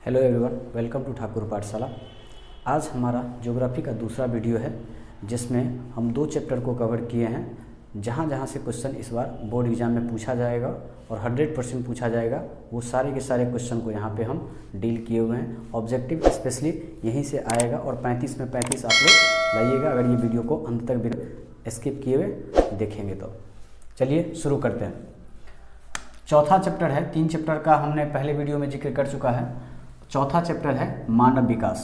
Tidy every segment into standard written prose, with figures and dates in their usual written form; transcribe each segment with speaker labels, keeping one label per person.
Speaker 1: Hello everyone, welcome to Thakur Pathshala. आज हमारा geography का दूसरा वीडियो है जिसमें हम दो चैप्टर को कवर किए हैं। जहाँ से क्वेश्चन इस बार बोर्ड एग्जाम में पूछा जाएगा और 100% पूछा जाएगा, वो सारे के सारे क्वेश्चन को यहाँ पे हम डील किए हुए हैं। ऑब्जेक्टिव स्पेशली यहीं से आएगा और 35 में 35 आप लोग लाइएगा अगर ये वीडियो को अंत तक बिना स्किप किए हुए देखेंगे तो। चलिए शुरू करते हैं। चौथा चैप्टर है, 3 चैप्टर का हमने पहले वीडियो में जिक्र कर चुका है। चौथा चैप्टर है मानव विकास,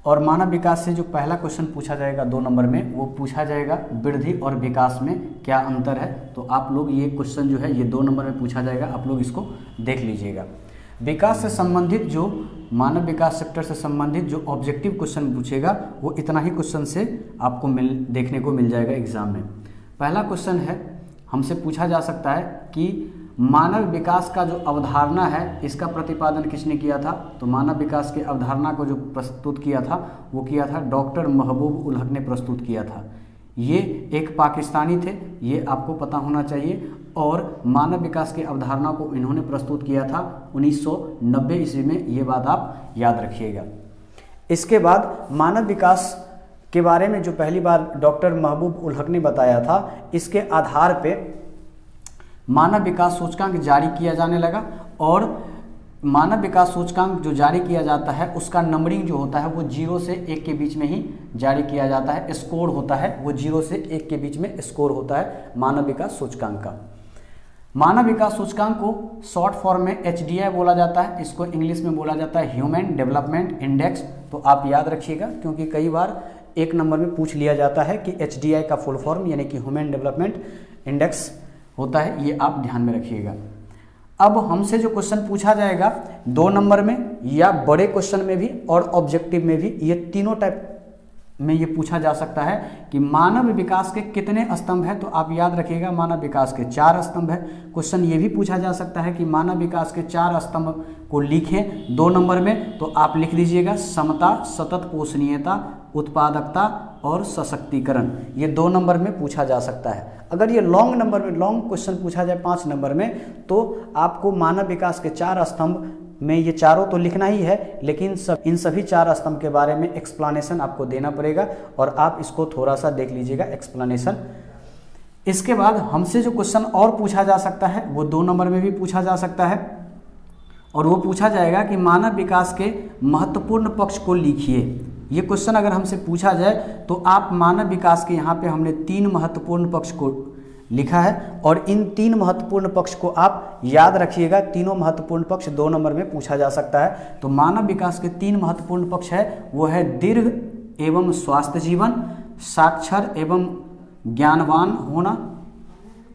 Speaker 1: और मानव विकास से जो पहला क्वेश्चन पूछा जाएगा 2 नंबर में, वो पूछा जाएगा वृद्धि और विकास में क्या अंतर है। तो आप लोग ये क्वेश्चन जो है ये 2 नंबर में पूछा जाएगा, आप लोग इसको देख लीजिएगा। विकास से संबंधित जो मानव विकास चैप्टर से संबंधित जो ऑब्जेक्टिव क्वेश्चन पूछेगा वो इतना ही क्वेश्चन से आपको देखने को मिल जाएगा एग्जाम में। पहला क्वेश्चन है, हमसे पूछा जा सकता है कि मानव विकास का जो अवधारणा है इसका प्रतिपादन किसने किया था। तो मानव विकास की अवधारणा को जो प्रस्तुत किया था वो किया था डॉक्टर महबूब उल हक ने प्रस्तुत किया था। ये एक पाकिस्तानी थे, ये आपको पता होना चाहिए। और मानव विकास की अवधारणा को इन्होंने प्रस्तुत किया था 1990 ईस्वी में, ये बात आप याद रखिएगा। इसके बाद मानव विकास के बारे में जो पहली बार डॉक्टर महबूब उल हक ने बताया था, इसके आधार पे मानव विकास सूचकांक जारी किया जाने लगा। और मानव विकास सूचकांक जो जारी किया जाता है उसका नंबरिंग जो होता है वो 0 से 1 के बीच में ही जारी किया जाता है। स्कोर होता है वो 0 से 1 के बीच में स्कोर होता है मानव विकास सूचकांक का। मानव विकास सूचकांक को शॉर्ट फॉर्म में HDI बोला जाता है, इसको इंग्लिश में बोला जाता है ह्यूमन डेवलपमेंट इंडेक्स। तो आप याद रखिएगा क्योंकि कई बार 1 नंबर में पूछ लिया जाता है कि HDI का फुल फॉर्म यानी कि ह्यूमन डेवलपमेंट इंडेक्स होता है, ये आप ध्यान में रखिएगा। अब हमसे जो क्वेश्चन पूछा जाएगा 2 नंबर में या बड़े क्वेश्चन में भी और ऑब्जेक्टिव में भी, ये तीनों टाइप में ये पूछा जा सकता है कि मानव विकास के कितने स्तंभ है। तो आप याद रखिएगा मानव विकास के 4 स्तंभ है। क्वेश्चन ये भी पूछा जा सकता है कि मानव विकास के 4 स्तंभ को लिखें 2 नंबर में। तो आप लिख दीजिएगा समता, सतत पोषणीयता, उत्पादकता और सशक्तिकरण। ये 2 नंबर में पूछा जा सकता है। अगर ये लॉन्ग नंबर में लॉन्ग क्वेश्चन पूछा जाए 5 नंबर में, तो आपको मानव विकास के 4 स्तंभ में ये चारों तो लिखना ही है, लेकिन इन सभी 4 स्तंभ के बारे में एक्सप्लेनेशन आपको देना पड़ेगा और आप इसको थोड़ा सा देख लीजिएगा एक्सप्लेनेशन। इसके बाद हमसे जो क्वेश्चन और पूछा जा सकता है वो 2 नंबर में भी पूछा जा सकता है, और वो पूछा जाएगा कि मानव विकास के महत्वपूर्ण पक्ष को लिखिए। ये क्वेश्चन अगर हमसे पूछा जाए तो आप मानव विकास के यहाँ पे हमने 3 महत्वपूर्ण पक्ष को लिखा है, और इन 3 महत्वपूर्ण पक्ष को आप याद रखिएगा। तीनों महत्वपूर्ण पक्ष 2 नंबर में पूछा जा सकता है। तो मानव विकास के 3 महत्वपूर्ण पक्ष है, वो है दीर्घ एवं स्वास्थ्य जीवन, साक्षर एवं ज्ञानवान होना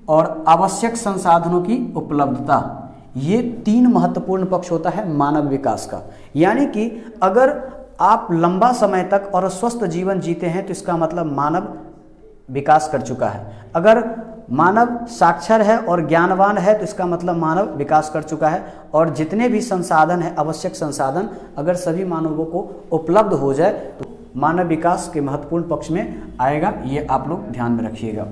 Speaker 1: और आवश्यक संसाधनों की उपलब्धता। ये 3 महत्वपूर्ण पक्ष होता है मानव विकास का। यानी कि अगर आप लंबा समय तक और स्वस्थ जीवन जीते हैं तो इसका मतलब मानव विकास कर चुका है। अगर मानव साक्षर है और ज्ञानवान है तो इसका मतलब मानव विकास कर चुका है। और जितने भी संसाधन है, आवश्यक संसाधन, अगर सभी मानवों को उपलब्ध हो जाए तो मानव विकास के महत्वपूर्ण पक्ष में आएगा। ये आप लोग ध्यान में रखिएगा।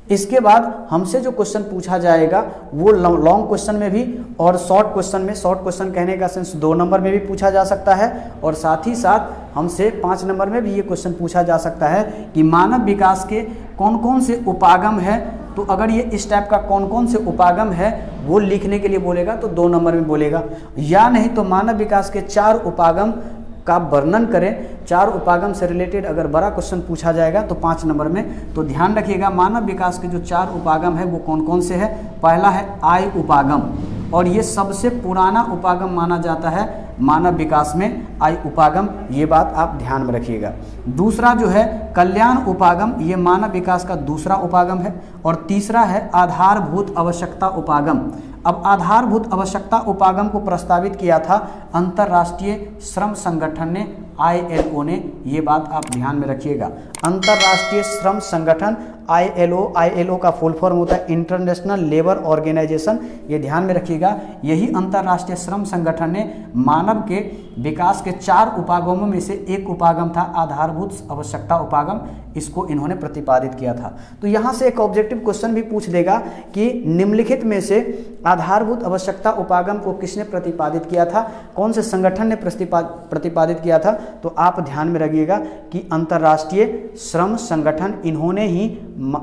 Speaker 1: इसके बाद हमसे जो क्वेश्चन पूछा जाएगा वो लॉन्ग क्वेश्चन में भी और शॉर्ट क्वेश्चन में, शॉर्ट क्वेश्चन कहने का सेंस 2 नंबर में भी पूछा जा सकता है, और साथ ही साथ हमसे 5 नंबर में भी ये क्वेश्चन पूछा जा सकता है कि मानव विकास के कौन कौन से उपागम है। तो अगर ये इस टाइप का कौन कौन से उपागम है वो लिखने के लिए बोलेगा तो 2 नंबर में बोलेगा, या नहीं तो मानव विकास के 4 उपागम का वर्णन करें। 4 उपागम से रिलेटेड अगर बड़ा क्वेश्चन पूछा जाएगा तो 5 नंबर में। तो ध्यान रखिएगा मानव विकास के जो 4 उपागम है वो कौन कौन से है। पहला है आय उपागम, और ये सबसे पुराना उपागम माना जाता है मानव विकास में, आय उपागम। ये बात आप ध्यान में रखिएगा। दूसरा जो है कल्याण उपागम, ये मानव विकास का दूसरा उपागम है। और तीसरा है आधारभूत आवश्यकता उपागम। अब आधारभूत आवश्यकता उपागम को प्रस्तावित किया था अंतर्राष्ट्रीय श्रम संगठन ने, ILO ने। ये बात आप ध्यान में रखिएगा। अंतर्राष्ट्रीय श्रम संगठन ILO का फुल फॉर्म होता है इंटरनेशनल लेबर ऑर्गेनाइजेशन, ये ध्यान में रखिएगा। यही अंतर्राष्ट्रीय श्रम संगठन ने मानव के विकास के 4 उपागमों में से एक उपागम था आधारभूत आवश्यकता उपागम, इसको इन्होंने प्रतिपादित किया था। तो यहाँ से एक ऑब्जेक्टिव क्वेश्चन भी पूछ देगा कि निम्नलिखित में से आधारभूत आवश्यकता उपागम को किसने प्रतिपादित किया था, कौन से संगठन ने प्रतिपादित किया था। तो आप ध्यान में रखिएगा कि अंतर्राष्ट्रीय श्रम संगठन, इन्होंने ही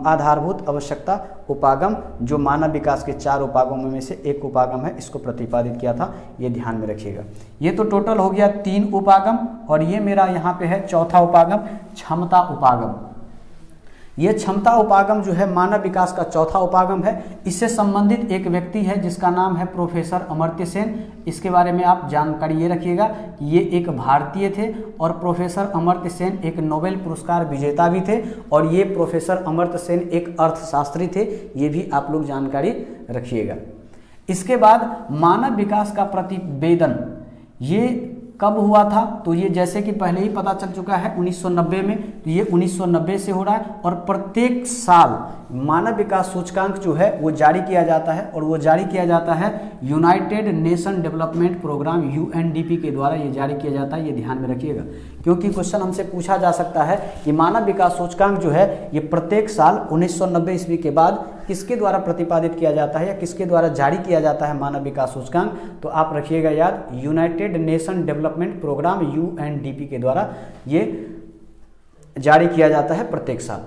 Speaker 1: आधारभूत आवश्यकता उपागम जो मानव विकास के 4 उपागमों में से एक उपागम है, इसको प्रतिपादित किया था, ये ध्यान में रखिएगा। ये तो टोटल हो गया 3 उपागम, और ये मेरा यहाँ पे है चौथा उपागम, क्षमता उपागम। ये क्षमता उपागम जो है मानव विकास का चौथा उपागम है। इससे संबंधित एक व्यक्ति है जिसका नाम है प्रोफेसर अमर्त्य सेन। इसके बारे में आप जानकारी ये रखिएगा कि ये एक भारतीय थे और प्रोफेसर अमर्त्य सेन एक नोबेल पुरस्कार विजेता भी थे, और ये प्रोफेसर अमर्त्य सेन एक अर्थशास्त्री थे, ये भी आप लोग जानकारी रखिएगा। इसके बाद मानव विकास का प्रतिवेदन ये कब हुआ था, तो ये जैसे कि पहले ही पता चल चुका है 1990 में, तो ये 1990 से हो रहा है। और प्रत्येक साल मानव विकास सूचकांक जो है वो जारी किया जाता है, और वो जारी किया जाता है United Nation Development Programme UNDP के द्वारा ये जारी किया जाता है, ये ध्यान में रखिएगा। क्योंकि क्वेश्चन हमसे पूछा जा सकता है कि मानव विकास सूचकांक जो है ये प्रत्येक साल 1990 ईस्वी के बाद किसके द्वारा प्रतिपादित किया जाता है या किसके द्वारा जारी किया जाता है मानव विकास सूचकांक, तो आप रखिएगा याद, United Nation Development Programme UNDP के द्वारा ये जारी किया जाता है प्रत्येक साल।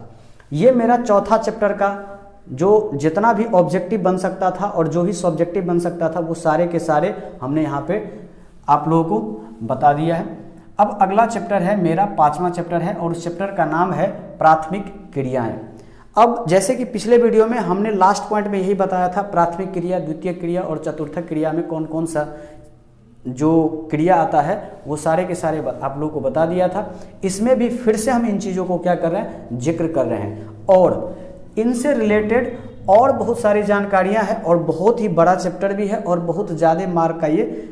Speaker 1: ये मेरा चौथा चैप्टर का जो जितना भी ऑब्जेक्टिव बन सकता था और जो भी सब्जेक्टिव बन सकता था वो सारे के सारे हमने यहाँ पे आप लोगों को बता दिया है। अब अगला चैप्टर है मेरा 5वां चैप्टर है, और उस चैप्टर का नाम है प्राथमिक क्रियाएं। अब जैसे कि पिछले वीडियो में हमने लास्ट पॉइंट में यही बताया था, प्राथमिक क्रिया, द्वितीयक क्रिया और चतुर्थक क्रिया में कौन कौन सा जो क्रिया आता है वो सारे के सारे आप लोगों को बता दिया था। इसमें भी फिर से हम इन चीज़ों को क्या कर रहे हैं, जिक्र कर रहे हैं, और इनसे रिलेटेड और बहुत सारी जानकारियां हैं, और बहुत ही बड़ा चैप्टर भी है और बहुत ज़्यादा मार्क का ये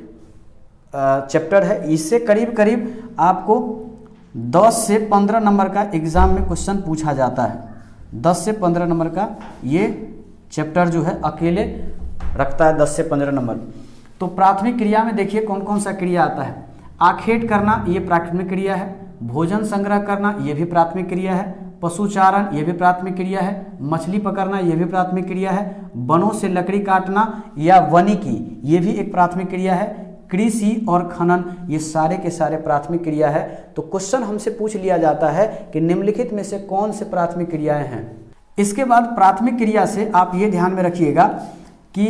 Speaker 1: चैप्टर है। इससे करीब करीब आपको 10 से 15 नंबर का एग्जाम में क्वेश्चन पूछा जाता है। 10 से 15 नंबर का ये चैप्टर जो है अकेले रखता है 10 से 15 नंबर। तो प्राथमिक क्रिया में देखिए कौन कौन सा क्रिया आता है। आखेट करना ये प्राथमिक क्रिया है, भोजन संग्रह करना ये भी प्राथमिक क्रिया है, पशुचारण ये भी प्राथमिक क्रिया है, मछली पकड़ना ये भी प्राथमिक क्रिया है, वनों से लकड़ी काटना या वनिकी ये भी एक प्राथमिक क्रिया है, कृषि और खनन ये सारे के सारे प्राथमिक क्रिया है। तो क्वेश्चन हमसे पूछ लिया जाता है कि निम्नलिखित में से कौन से प्राथमिक क्रियाएं हैं। इसके बाद प्राथमिक क्रिया से आप ये ध्यान में रखिएगा कि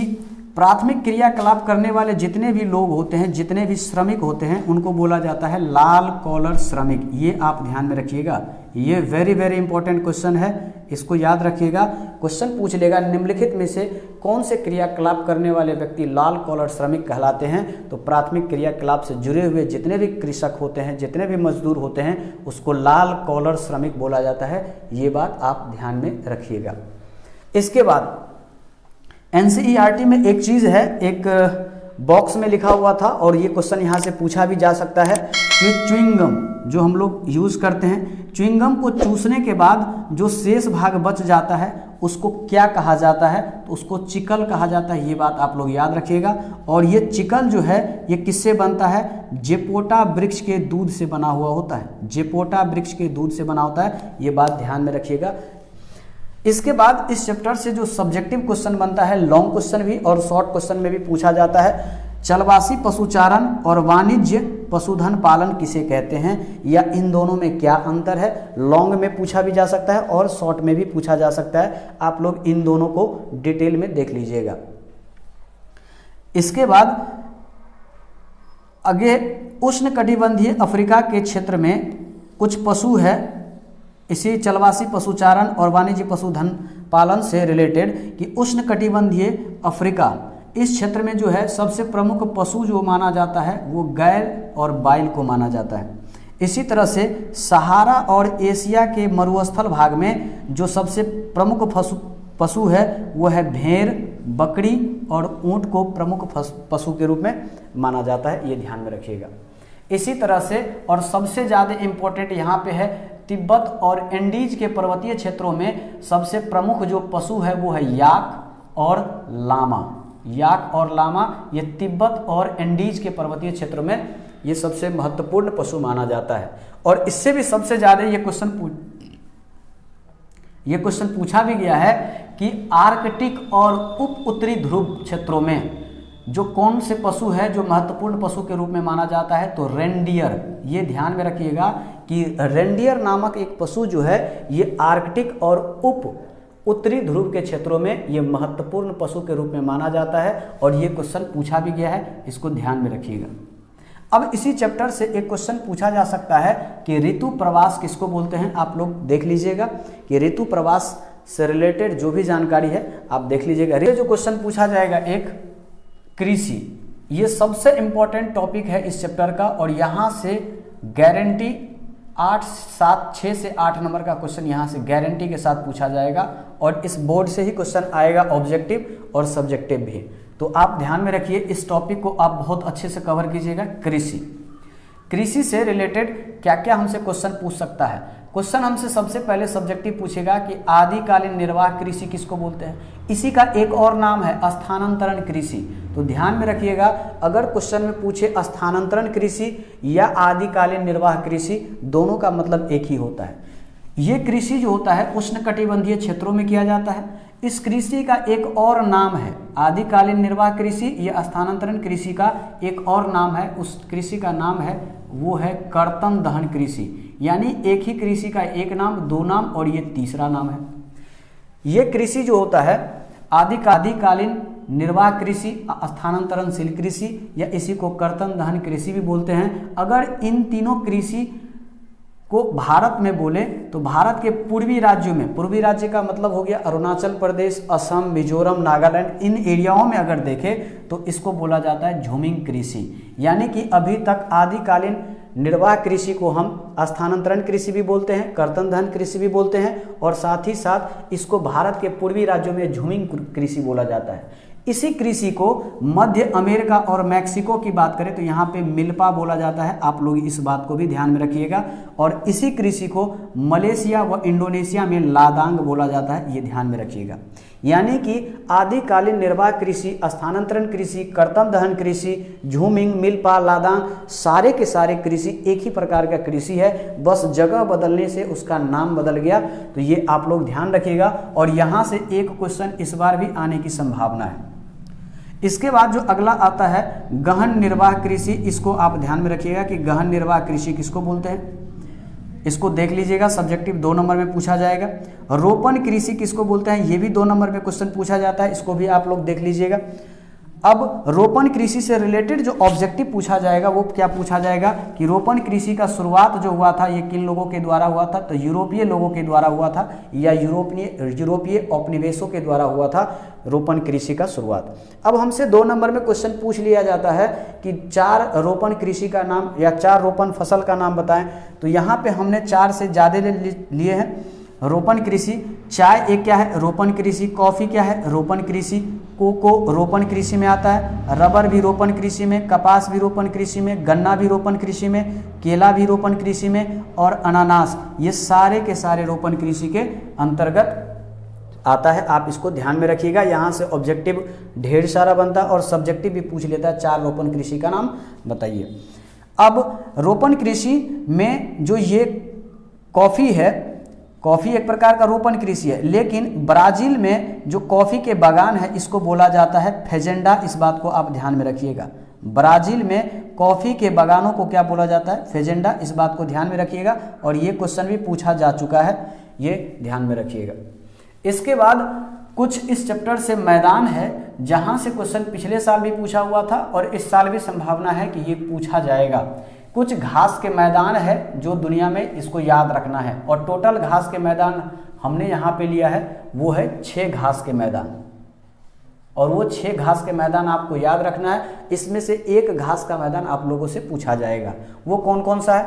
Speaker 1: प्राथमिक क्रियाकलाप करने वाले जितने भी लोग होते हैं, जितने भी श्रमिक होते हैं, उनको बोला जाता है लाल कॉलर श्रमिक। ये आप ध्यान में रखिएगा, ये वेरी वेरी इंपॉर्टेंट क्वेश्चन है, इसको याद रखिएगा। क्वेश्चन पूछ लेगा निम्नलिखित में से कौन से क्रियाकलाप करने वाले व्यक्ति लाल कॉलर श्रमिक कहलाते हैं, तो प्राथमिक क्रियाकलाप से जुड़े हुए जितने भी कृषक होते हैं, जितने भी मजदूर होते हैं, उसको लाल कॉलर श्रमिक बोला जाता है। ये बात आप ध्यान में रखिएगा। इसके बाद NCERT में एक चीज़ है, एक बॉक्स में लिखा हुआ था, और ये क्वेश्चन यहाँ से पूछा भी जा सकता है कि च्युइंगम जो हम लोग यूज़ करते हैं, च्युइंगम को चूसने के बाद जो शेष भाग बच जाता है उसको क्या कहा जाता है, तो उसको चिकल कहा जाता है। ये बात आप लोग याद रखिएगा। और ये चिकल जो है ये किससे बनता है, जेपोटा वृक्ष के दूध से बना हुआ होता है, जेपोटा वृक्ष के दूध से बना होता है, ये बात ध्यान में रखिएगा। इसके बाद इस चैप्टर से जो सब्जेक्टिव क्वेश्चन बनता है, लॉन्ग क्वेश्चन भी और शॉर्ट क्वेश्चन में भी पूछा जाता है, चलवासी पशुचारण और वाणिज्य पशुधन पालन किसे कहते हैं, या इन दोनों में क्या अंतर है। लॉन्ग में पूछा भी जा सकता है और शॉर्ट में भी पूछा जा सकता है, आप लोग इन दोनों को डिटेल में देख लीजिएगा। इसके बाद आगे उष्णकटिबंधीय अफ्रीका के क्षेत्र में कुछ पशु है, इसी चलवासी पशुचारण और वाणिज्य पशुधन पालन से रिलेटेड कि उष्णकटिबंधीय अफ्रीका इस क्षेत्र में जो है सबसे प्रमुख पशु जो माना जाता है वो गैल और बाइल को माना जाता है। इसी तरह से सहारा और एशिया के मरुस्थल भाग में जो सबसे प्रमुख पशु है वो है भेड़, बकरी और ऊंट को प्रमुख पशु के रूप में माना जाता है, ये ध्यान में रखिएगा। इसी तरह से और सबसे ज़्यादा इम्पोर्टेंट यहाँ पे है तिब्बत और एंडीज के पर्वतीय क्षेत्रों में सबसे प्रमुख जो पशु है वो है याक और लामा। याक और लामा ये तिब्बत और एंडीज के पर्वतीय क्षेत्रों में ये सबसे महत्वपूर्ण पशु माना जाता है। और इससे भी सबसे ज़्यादा ये क्वेश्चन पूछा भी गया है कि आर्कटिक और उप उत्तरी ध्रुव क्षेत्रों में जो कौन से पशु है जो महत्वपूर्ण पशु के रूप में माना जाता है, तो रेंडियर। ये ध्यान में रखिएगा कि रेंडियर नामक एक पशु जो है ये आर्कटिक और उप उत्तरी ध्रुव के क्षेत्रों में ये महत्वपूर्ण पशु के रूप में माना जाता है और ये क्वेश्चन पूछा भी गया है, इसको ध्यान में रखिएगा। अब इसी चैप्टर से एक क्वेश्चन पूछा जा सकता है कि ऋतु प्रवास किसको बोलते हैं। आप लोग देख लीजिएगा कि ऋतु प्रवास से रिलेटेड जो भी जानकारी है आप देख लीजिएगा। जो क्वेश्चन पूछा जाएगा एक कृषि, ये सबसे इंपॉर्टेंट टॉपिक है इस चैप्टर का और यहाँ से गारंटी 6 से 8 नंबर का क्वेश्चन यहाँ से गारंटी के साथ पूछा जाएगा और इस बोर्ड से ही क्वेश्चन आएगा ऑब्जेक्टिव और सब्जेक्टिव भी। तो आप ध्यान में रखिए, इस टॉपिक को आप बहुत अच्छे से कवर कीजिएगा। कृषि से रिलेटेड क्या क्या हमसे क्वेश्चन पूछ सकता है। क्वेश्चन हमसे सबसे पहले सब्जेक्टिव पूछेगा कि आदिकालीन निर्वाह कृषि किसको बोलते हैं। इसी का एक और नाम है स्थानांतरण कृषि। तो ध्यान में रखिएगा, अगर क्वेश्चन में पूछे स्थानांतरण कृषि या आदिकालीन निर्वाह कृषि, दोनों का मतलब एक ही होता है। ये कृषि जो होता है उष्णकटिबंधीय क्षेत्रों में किया जाता है। इस कृषि का एक और नाम है आदिकालीन निर्वाह कृषि या स्थानांतरण कृषि का एक और नाम है, उस कृषि का नाम है वो है कर्तन दहन कृषि। यानी एक ही कृषि का एक नाम, दो नाम और ये तीसरा नाम है। ये कृषि जो होता है आदिकालीन निर्वाह कृषि, स्थानांतरणशील कृषि या इसी को कर्तन दहन कृषि भी बोलते हैं। अगर इन तीनों कृषि को भारत में बोले तो भारत के पूर्वी राज्यों में, पूर्वी राज्य का मतलब हो गया अरुणाचल प्रदेश, असम, मिजोरम, नागालैंड, इन एरियाओं में अगर देखें तो इसको बोला जाता है झूमिंग कृषि। यानी कि अभी तक आदिकालीन निर्वाह कृषि को हम स्थानांतरण कृषि भी बोलते हैं, कर्तन दहन कृषि भी बोलते हैं और साथ ही साथ इसको भारत के पूर्वी राज्यों में झूमिंग कृषि बोला जाता है। इसी कृषि को मध्य अमेरिका और मैक्सिको की बात करें तो यहाँ पे मिल्पा बोला जाता है। आप लोग इस बात को भी ध्यान में रखिएगा। और इसी कृषि को मलेशिया व इंडोनेशिया में लादांग बोला जाता है, ये ध्यान में रखिएगा। यानी कि आदिकालीन निर्वाह कृषि, स्थानांतरण कृषि, कर्तन दहन कृषि, झूमिंग, मिल्पा, लादांग, सारे के सारे कृषि एक ही प्रकार का कृषि है, बस जगह बदलने से उसका नाम बदल गया। तो ये आप लोग ध्यान रखिएगा और यहाँ से एक क्वेश्चन इस बार भी आने की संभावना है। इसके बाद जो अगला आता है गहन निर्वाह कृषि, इसको आप ध्यान में रखिएगा कि गहन निर्वाह कृषि किसको बोलते हैं। इसको देख लीजिएगा, सब्जेक्टिव 2 नंबर में पूछा जाएगा। रोपण कृषि किसको बोलते हैं, ये भी 2 नंबर में क्वेश्चन पूछा जाता है, इसको भी आप लोग देख लीजिएगा। अब रोपण कृषि से रिलेटेड जो ऑब्जेक्टिव पूछा जाएगा वो क्या पूछा जाएगा कि रोपण कृषि का शुरुआत जो हुआ था ये किन लोगों के द्वारा हुआ था, तो यूरोपीय लोगों के द्वारा हुआ था या यूरोपीय औपनिवेशों के द्वारा हुआ था रोपण कृषि का शुरुआत। अब हमसे 2 नंबर में क्वेश्चन पूछ लिया जाता है कि 4 रोपण कृषि का नाम या 4 रोपण फसल का नाम बताएं। तो यहाँ पे हमने 4 से ज़्यादा लिए हैं। रोपण कृषि, चाय एक क्या है, रोपण कृषि, कॉफ़ी क्या है, रोपण कृषि, कोको रोपण कृषि में आता है, रबर भी रोपण कृषि में, कपास भी रोपण कृषि में, गन्ना भी रोपण कृषि में, केला भी रोपण कृषि में और अनानास, ये सारे के सारे रोपण कृषि के अंतर्गत आता है। आप इसको ध्यान में रखिएगा। यहाँ से ऑब्जेक्टिव ढेर सारा बनता है और सब्जेक्टिव भी पूछ लेता है, 4 रोपण कृषि का नाम बताइए। अब रोपण कृषि में जो ये कॉफ़ी है, कॉफ़ी एक प्रकार का रोपण कृषि है, लेकिन ब्राज़ील में जो कॉफ़ी के बागान है इसको बोला जाता है फेजेंडा। इस बात को आप ध्यान में रखिएगा। ब्राज़ील में कॉफ़ी के बागानों को क्या बोला जाता है, फेजेंडा। इस बात को ध्यान में रखिएगा और ये क्वेश्चन भी पूछा जा चुका है, ये ध्यान में रखिएगा। इसके बाद कुछ इस चैप्टर से मैदान है जहाँ से क्वेश्चन पिछले साल भी पूछा हुआ था और इस साल भी संभावना है कि ये पूछा जाएगा। कुछ घास के मैदान है जो दुनिया में, इसको याद रखना है। और टोटल घास के मैदान हमने यहाँ पे लिया है वो है 6 घास के मैदान और वो 6 घास के मैदान आपको याद रखना है। इसमें से एक घास का मैदान आप लोगों से पूछा जाएगा। वो कौन कौन सा है?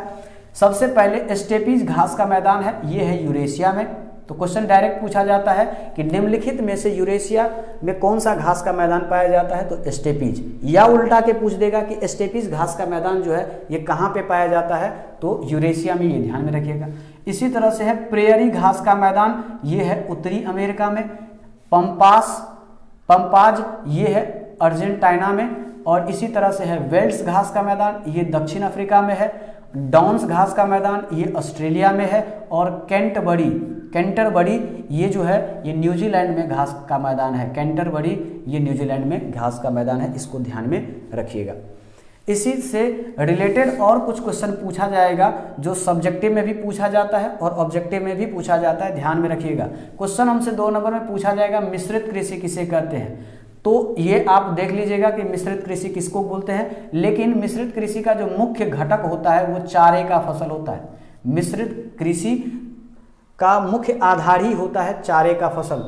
Speaker 1: सबसे पहले स्टेपीज घास का मैदान है, ये है यूरेशिया में। तो क्वेश्चन डायरेक्ट पूछा जाता है कि निम्नलिखित में से यूरेशिया में कौन सा घास का मैदान पाया जाता है, तो स्टेपीज। या उल्टा के पूछ देगा कि स्टेपीज घास का मैदान जो है ये कहाँ पे पाया जाता है, तो यूरेशिया में, ये ध्यान में रखिएगा। इसी तरह से है प्रेयरी घास का मैदान, ये है उत्तरी अमेरिका में। पंपाज ये है अर्जेंटीना में। और इसी तरह से है वेल्स घास का मैदान, ये दक्षिण अफ्रीका में है। डॉन्स घास का मैदान ये ऑस्ट्रेलिया में है। और कैंटरबरी ये जो है ये न्यूजीलैंड में घास का मैदान है। कैंटरबरी ये न्यूजीलैंड में घास का मैदान है, इसको ध्यान में रखिएगा। इसी से रिलेटेड और कुछ क्वेश्चन पूछा जाएगा जो सब्जेक्टिव में भी पूछा जाता है और ऑब्जेक्टिव में भी पूछा जाता है, ध्यान में रखिएगा। क्वेश्चन हमसे 2 नंबर में पूछा जाएगा मिश्रित कृषि किसे कहते हैं, तो ये आप देख लीजिएगा कि मिश्रित कृषि किसको बोलते हैं। लेकिन मिश्रित कृषि का जो मुख्य घटक होता है वो चारे का फसल होता है। मिश्रित कृषि का मुख्य आधार ही होता है चारे का फसल।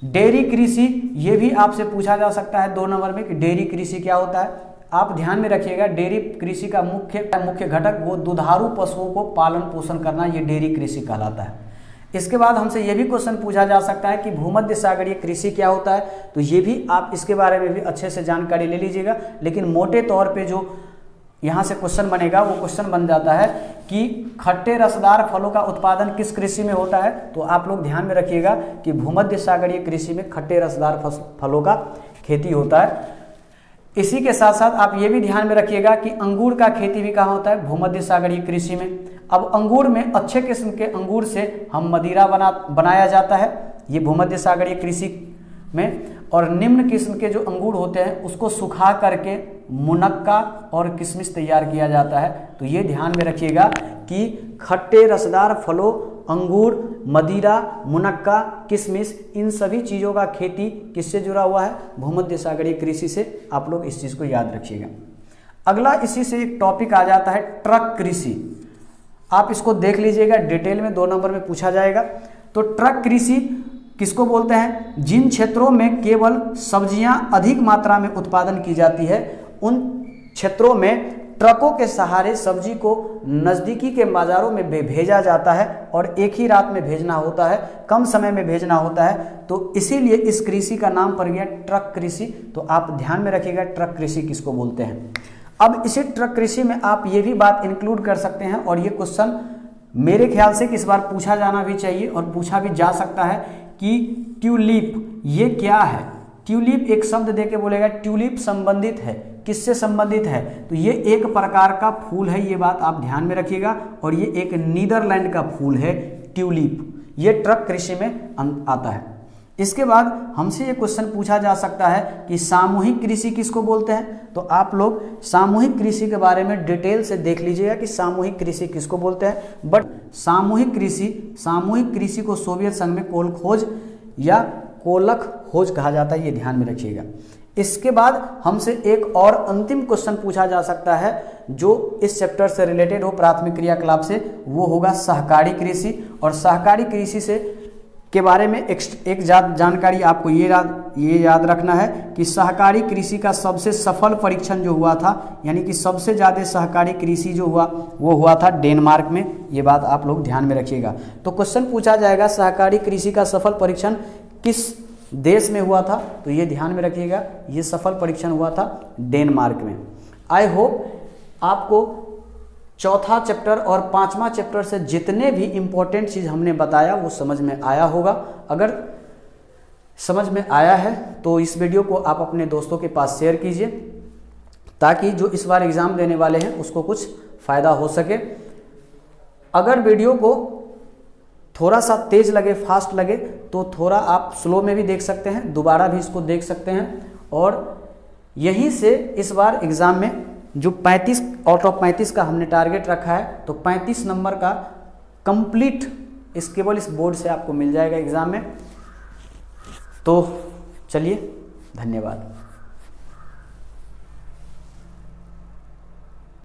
Speaker 1: डेयरी कृषि ये भी आपसे पूछा जा सकता है 2 नंबर में कि डेयरी कृषि क्या होता है। आप ध्यान में रखिएगा, डेयरी कृषि का मुख्य घटक वो दुधारू पशुओं को पालन पोषण करना, ये डेयरी कृषि कहलाता है। इसके बाद हमसे ये भी क्वेश्चन पूछा जा सकता है कि भूमध्य सागरीय कृषि क्या होता है, तो ये भी आप इसके बारे में भी अच्छे से जानकारी ले लीजिएगा। लेकिन मोटे तौर पे जो यहाँ से क्वेश्चन बनेगा वो क्वेश्चन बन जाता है कि खट्टे रसदार फलों का उत्पादन किस कृषि में होता है, तो आप लोग ध्यान में रखिएगा कि भूमध्य सागरीय कृषि में खट्टे रसदार फलों का खेती होता है। इसी के साथ साथ आप ये भी ध्यान में रखिएगा कि अंगूर का खेती भी कहाँ होता है, भूमध्य सागरीय कृषि में। अब अंगूर में अच्छे किस्म के अंगूर से हम मदिरा बनाया जाता है, ये भूमध्य सागरीय कृषि में। और निम्न किस्म के जो अंगूर होते हैं उसको सुखा करके मुनक्का और किशमिश तैयार किया जाता है। तो ये ध्यान में रखिएगा कि खट्टे रसदार फलों, अंगूर, मदिरा, मुनक्का, किशमिश, इन सभी चीज़ों का खेती किससे जुड़ा हुआ है, भूमध्य सागरीय कृषि से। आप लोग इस चीज़ को याद रखिएगा। अगला इसी से एक टॉपिक आ जाता है ट्रक कृषि। आप इसको देख लीजिएगा, डिटेल में 2 नंबर में पूछा जाएगा। तो ट्रक कृषि किसको बोलते हैं, जिन क्षेत्रों में केवल सब्जियां अधिक मात्रा में उत्पादन की जाती है उन क्षेत्रों में ट्रकों के सहारे सब्जी को नज़दीकी के बाज़ारों में भेजा जाता है और एक ही रात में भेजना होता है, कम समय में भेजना होता है। तो इसीलिए इस कृषि का नाम पड़ गया ट्रक कृषि। तो आप ध्यान में रखिएगा ट्रक कृषि किसको बोलते हैं। अब इसी ट्रक कृषि में आप ये भी बात इंक्लूड कर सकते हैं, और ये क्वेश्चन मेरे ख्याल से इस बार पूछा जाना भी चाहिए और पूछा भी जा सकता है कि ट्यूलिप ये क्या है। ट्यूलिप एक शब्द देके बोलेगा ट्यूलिप संबंधित है, किससे संबंधित है, तो ये एक प्रकार का फूल है, ये बात आप ध्यान में रखिएगा। और ये एक नीदरलैंड का फूल है ट्यूलिप, ये ट्रक कृषि में आता है। इसके बाद हमसे ये क्वेश्चन पूछा जा सकता है कि सामूहिक कृषि किसको बोलते हैं, तो आप लोग सामूहिक कृषि के बारे में डिटेल से देख लीजिएगा कि सामूहिक कृषि किसको बोलते हैं। बट सामूहिक कृषि को सोवियत संघ में कोलखोज या कोलख खोज कहा जाता है, ये ध्यान में रखिएगा। इसके बाद हमसे एक और अंतिम क्वेश्चन पूछा जा सकता है जो इस चैप्टर से रिलेटेड हो, प्राथमिक क्रियाकलाप से, वो होगा सहकारी कृषि। और सहकारी कृषि से के बारे में एक जानकारी आपको ये याद रखना है कि सहकारी कृषि का सबसे सफल परीक्षण जो हुआ था, यानी कि सबसे ज़्यादा सहकारी कृषि जो हुआ वो हुआ था डेनमार्क में, ये बात आप लोग ध्यान में रखिएगा। तो क्वेश्चन पूछा जाएगा सहकारी कृषि का सफल परीक्षण किस देश में हुआ था, तो ये ध्यान में रखिएगा, ये सफल परीक्षण हुआ था डेनमार्क में। आई होप आपको चौथा चैप्टर और 5वां चैप्टर से जितने भी इम्पोर्टेंट चीज़ हमने बताया वो समझ में आया होगा। अगर समझ में आया है तो इस वीडियो को आप अपने दोस्तों के पास शेयर कीजिए ताकि जो इस बार एग्ज़ाम देने वाले हैं उसको कुछ फ़ायदा हो सके। अगर वीडियो को थोड़ा सा तेज़ लगे, फास्ट लगे, तो थोड़ा आप स्लो में भी देख सकते हैं, दोबारा भी इसको देख सकते हैं। और यहीं से इस बार एग्ज़ाम में जो 35 आउट ऑफ 35 का हमने टारगेट रखा है, तो 35 नंबर का कंप्लीट केवल इस बोर्ड से आपको मिल जाएगा एग्ज़ाम में। तो चलिए, धन्यवाद।